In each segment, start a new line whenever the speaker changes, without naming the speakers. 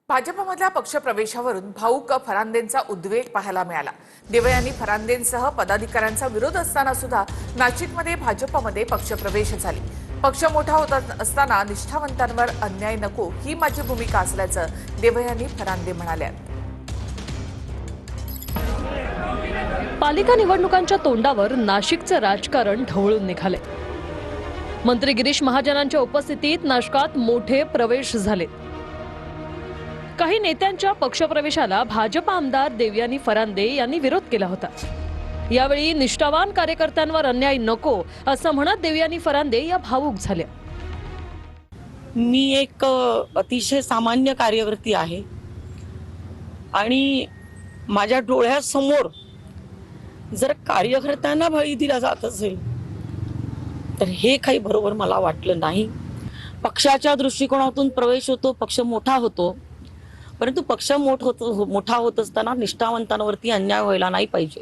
भाजपमधल्या पक्षप्रवेशावरून भाऊक फरांदेंचा उद्वेग पाहायला मिळाला। देवयानी फरांदेंसह पदाधिकाऱ्यांचा विरोध असताना सुद्धा नाशिकमध्ये भाजपमध्ये पक्षप्रवेश झाली। पक्ष मोठा होत असताना निष्ठावंतांवर अन्याय नको ही माझी भूमिका असल्याचं देवयानी फरांदे म्हणाल्या।
पालिका निवडणुकांच्या तोंडावर नाशिकचं राजकारण ढवळून निघाले। मंत्री गिरीश महाजनांच्या उपस्थितीत नाशकात मोठे प्रवेश झाले। काही नेत्यांच्या पक्षप्रवेशाला भाजप आमदार देवयानी फरांदे यांनी विरोध केला होता। यावेळी निष्ठावान कार्यकर्त्यांवर अन्याय नको असं म्हणत देवयानी फरांदे या भावूक झाल्या।
मी एक अतिशय सामान्य कार्यकर्ती आहे आणि माझ्या डोळ्यासमोर जर कार्यकर्त्यांना बळी दिला जात असेल तर हे काही बरोबर मला वाटलं नाही। पक्षाच्या दृष्टिकोनातून प्रवेश होतो, पक्ष मोठा होतो, परंतु पक्ष मोठा होत असताना निष्ठावंतांवरती अन्याय व्हायला नाही पाहिजे,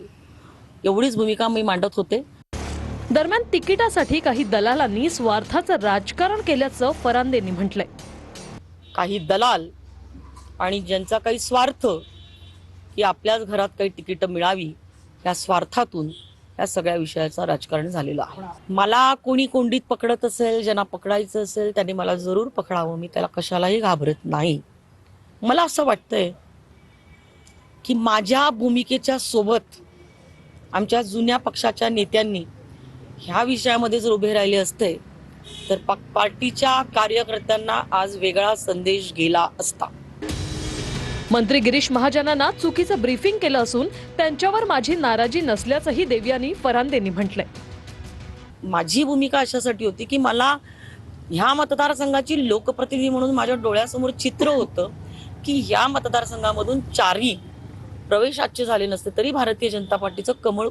एवढीच भूमिका मी मांडत होते।
दरम्यान तिकिटासाठी काही दलालांनी स्वार्थाचं राजकारण केल्याचं फरांदेंनी म्हटलंय।
काही दलाल आणि ज्यांचा काही स्वार्थ की आपल्याच घरात काही तिकीट मिळावी या स्वार्थातून या सगळ्या विषयाचं राजकारण झालेलं आहे। मला कोणी कोंडीत पकडत असेल, ज्यांना पकडायचं असेल त्यांनी मला जरूर पकडावं, मी त्याला कशालाही घाबरत नाही। मला असं वाटतंय की माझ्या भूमिकेच्या सोबत आमच्या जुन्या पक्षाच्या नेत्यांनी ह्या विषयामध्ये जर उभे राहिले असते तर पार्टीच्या कार्यकर्त्यांना आज वेगळा संदेश गेला असता।
मंत्री गिरीश महाजनांना चुकीचं ब्रीफिंग केलं असून त्यांच्यावर माझी नाराजी नसल्याचंही देवयानी फरांदेंनी म्हटलंय।
माझी भूमिका अशासाठी होती की मला ह्या मतदारसंघाची लोकप्रतिनिधी म्हणून माझ्या डोळ्यासमोर चित्र होतं की या मतदारसंघामधून 4ही प्रवेशाचे झाले नसते तरी भारतीय जनता पार्टीचं कमळ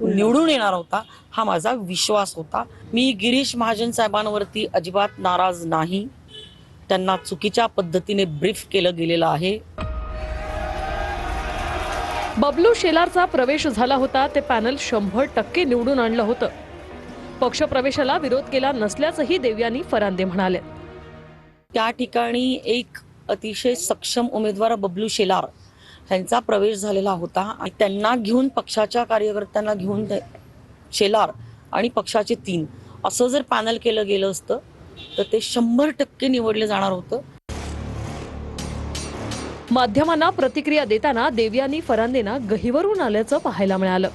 निवडून येणार होता, हा माझा विश्वास होता। मी गिरीश महाजन साहेबांवरती अजिबात नाराज नाही, त्यांना चुकीच्या पद्धतीने ब्रीफ केलं गेलेलं आहे।
बबलू शेलारचा प्रवेश झाला होता, ते पॅनल 100% निवडून आणलं होतं। पक्षप्रवेशाला विरोध केला नसल्याचंही देवयानी फरांदे म्हणाले।
त्या ठिकाणी एक अतिशय सक्षम उमेदवार बबलू शेलार यांचा प्रवेश झालेला होता आणि त्यांना घेऊन पक्षाच्या कार्यकर्त्यांना घेऊन शेलार आणि पक्षाचे 3 असं जर पॅनल केलं गेलं असतं तर ते 100% निवडले जाणार होतं।
माध्यमांना प्रतिक्रिया देताना देवयानी फरांदेंना गहिवरून आल्याचं पाहायला मिळालं।